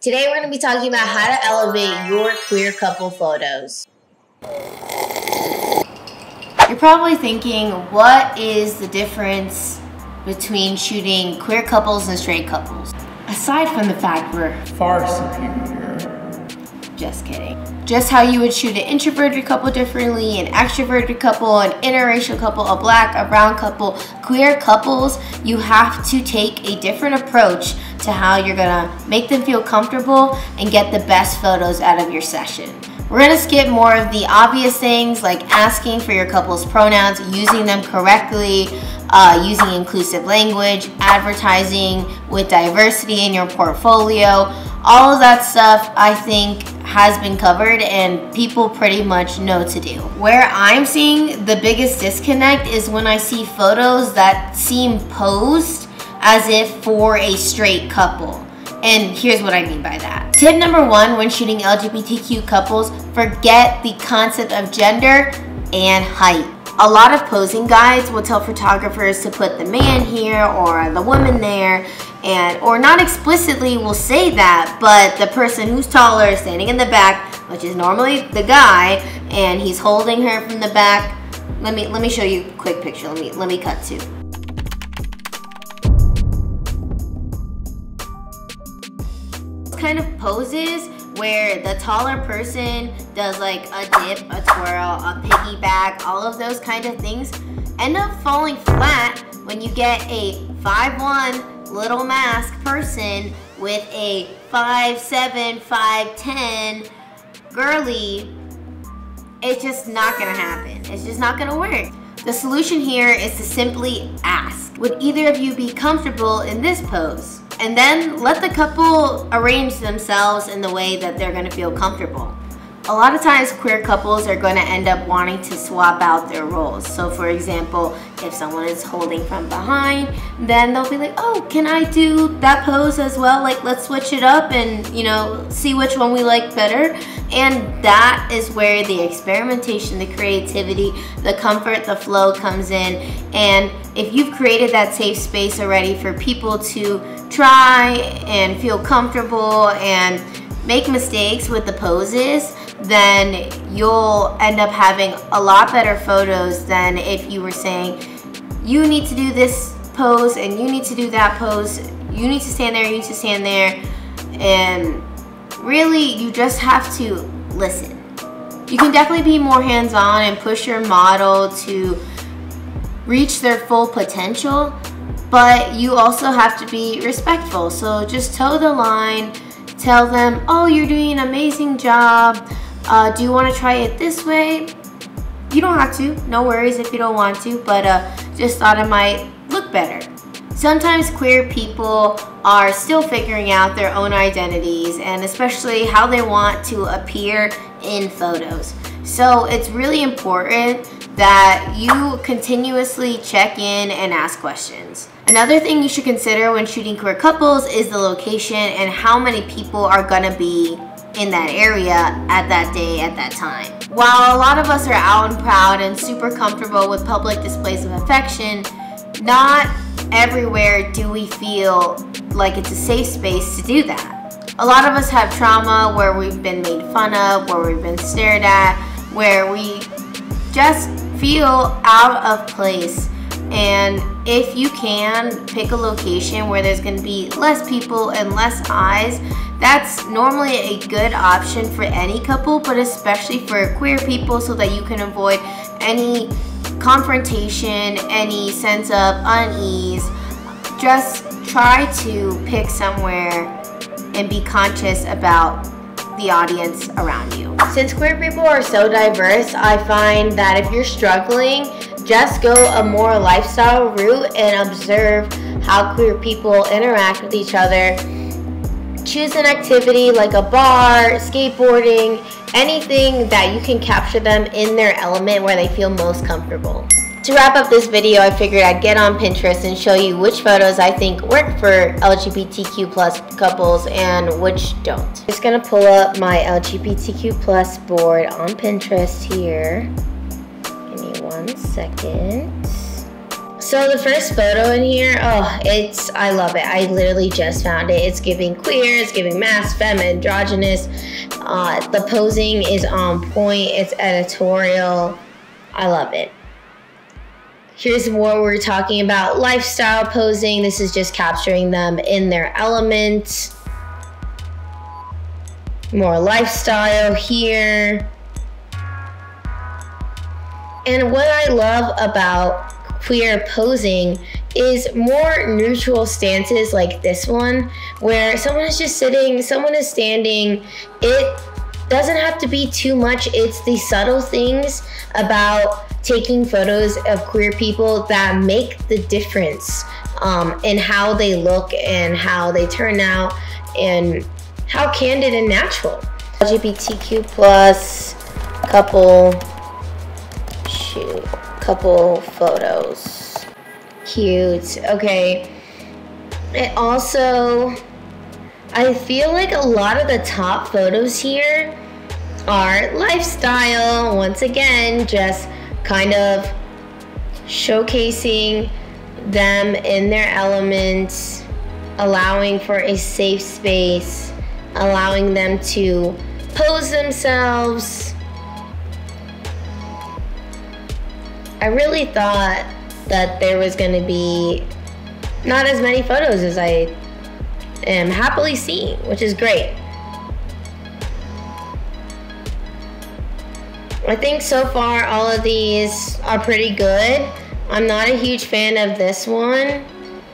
Today we're going to be talking about how to elevate your queer couple photos. You're probably thinking, what is the difference between shooting queer couples and straight couples? Aside from the fact we're far superior. Just kidding. Just how you would shoot an introverted couple differently, an extroverted couple, an interracial couple, a black, a brown couple, queer couples, you have to take a different approach to how you're gonna make them feel comfortable and get the best photos out of your session. We're gonna skip more of the obvious things like asking for your couple's pronouns, using them correctly, using inclusive language, advertising with diversity in your portfolio. All of that stuff I think has been covered and people pretty much know to do. Where I'm seeing the biggest disconnect is when I see photos that seem posed as if for a straight couple. And here's what I mean by that. Tip number one when shooting LGBTQ couples, forget the concept of gender and height. A lot of posing guides will tell photographers to put the man here or the woman there, or not explicitly will say that, but the person who's taller standing in the back, which is normally the guy, and he's holding her from the back. Let me show you a quick picture. Let me cut to. Kind of poses where the taller person does like a dip, a twirl, a piggyback, all of those kind of things end up falling flat when you get a 5'1" little mask person with a 5'7", 5'10" girly. It's just not gonna happen. It's just not gonna work. The solution here is to simply ask, would either of you be comfortable in this pose? And then let the couple arrange themselves in the way that they're gonna feel comfortable. A lot of times queer couples are gonna end up wanting to swap out their roles. So for example, if someone is holding from behind, then they'll be like, oh, can I do that pose as well? Like, let's switch it up and, you know, see which one we like better. And that is where the experimentation, the creativity, the comfort, the flow comes in. And if you've created that safe space already for people to try and feel comfortable and make mistakes with the poses, then you'll end up having a lot better photos than if you were saying, you need to do this pose and you need to do that pose, you need to stand there, you need to stand there, and really you just have to listen. You can definitely be more hands-on and push your model to reach their full potential, but you also have to be respectful. So just toe the line, tell them, oh, you're doing an amazing job. Do you want to try it this way? You don't have to, no worries if you don't want to, but just thought it might look better. Sometimes queer people are still figuring out their own identities and especially how they want to appear in photos. So it's really important that you continuously check in and ask questions. Another thing you should consider when shooting queer couples is the location and how many people are gonna be in that area at that day, at that time. While a lot of us are out and proud and super comfortable with public displays of affection, not everywhere do we feel like it's a safe space to do that. A lot of us have trauma where we've been made fun of, where we've been stared at, where we just feel out of place. And if you can pick a location where there's going to be less people and less eyes, that's normally a good option for any couple, but especially for queer people, so that you can avoid any confrontation, any sense of unease. Just try to pick somewhere and be conscious about the audience around you. Since queer people are so diverse, I find that if you're struggling, just go a more lifestyle route and observe how queer people interact with each other. Choose an activity like a bar, skateboarding, anything that you can capture them in their element where they feel most comfortable. To wrap up this video, I figured I'd get on Pinterest and show you which photos I think work for LGBTQ plus couples and which don't. I'm just gonna pull up my LGBTQ plus board on Pinterest here. Give me 1 second. So the first photo in here, I love it. I literally just found it. It's giving queer, it's giving masc, femme, androgynous. The posing is on point, it's editorial. I love it. Here's what we're talking about, lifestyle posing. This is just capturing them in their element. More lifestyle here. And what I love about queer posing is more neutral stances like this one, where someone is just sitting, someone is standing. It doesn't have to be too much. It's the subtle things about taking photos of queer people that make the difference in how they look and how they turn out and how candid and natural. LGBTQ plus couple photos. Cute. Okay. It also, I feel like a lot of the top photos here are lifestyle. Once again, just kind of showcasing them in their elements, allowing for a safe space, allowing them to pose themselves. I really thought that there was going to be not as many photos as I am happily seeing, which is great. I think so far all of these are pretty good. I'm not a huge fan of this one.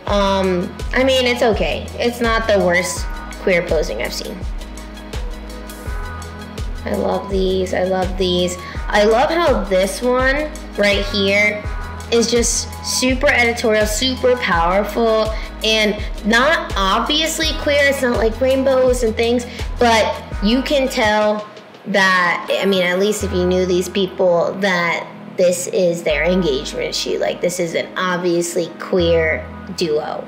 I mean, it's okay. It's not the worst queer posing I've seen. I love these. I love these. I love how this one right here is just super editorial, super powerful, and not obviously queer. It's not like rainbows and things, but you can tell that, I mean, at least if you knew these people, that this is their engagement shoot. Like, this is an obviously queer duo.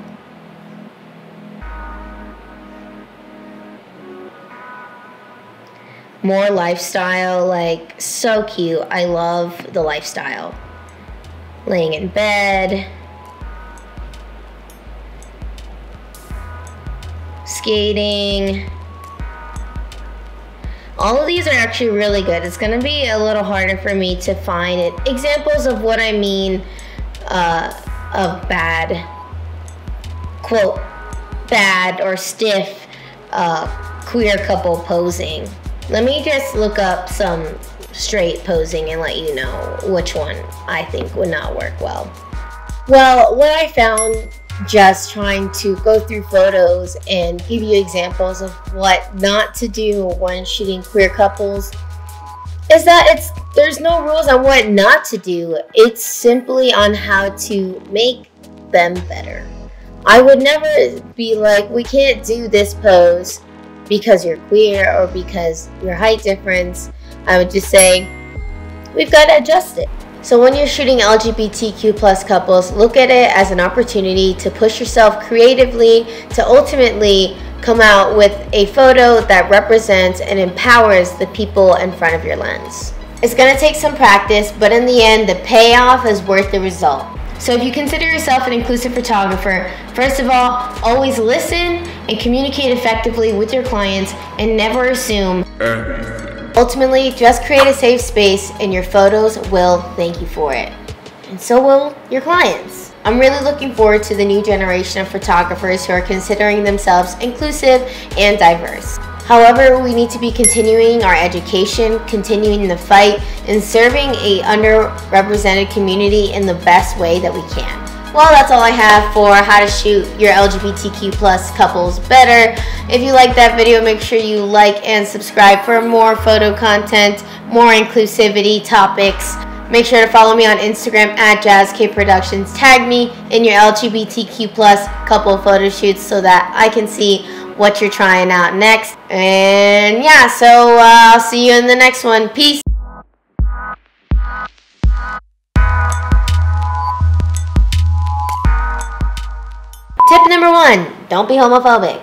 More lifestyle, like, so cute. I love the lifestyle. Laying in bed. Skating. All of these are actually really good. It's gonna be a little harder for me to find examples of what I mean of bad, quote, bad or stiff queer couple posing. Let me just look up some straight posing and let you know which one I think would not work well. Well, what I found just trying to go through photos and give you examples of what not to do when shooting queer couples is that there's no rules on what not to do. It's simply on how to make them better. I would never be like, we can't do this pose because you're queer or because your height difference. I would just say, we've got to adjust it. So when you're shooting LGBTQ plus couples, look at it as an opportunity to push yourself creatively to ultimately come out with a photo that represents and empowers the people in front of your lens. It's going to take some practice, but in the end, the payoff is worth the result. So if you consider yourself an inclusive photographer, first of all, always listen and communicate effectively with your clients and never assume. Ultimately, just create a safe space and your photos will thank you for it. And so will your clients. I'm really looking forward to the new generation of photographers who are considering themselves inclusive and diverse. However, we need to be continuing our education, continuing the fight, and serving a underrepresented community in the best way that we can. Well, that's all I have for how to shoot your LGBTQ plus couples better. If you like that video, make sure you like and subscribe for more photo content, more inclusivity topics. Make sure to follow me on Instagram at JazzKProductions. Tag me in your LGBTQ plus couple photo shoots so that I can see what you're trying out next. And yeah, so I'll see you in the next one. Peace. Tip number 1, don't be homophobic.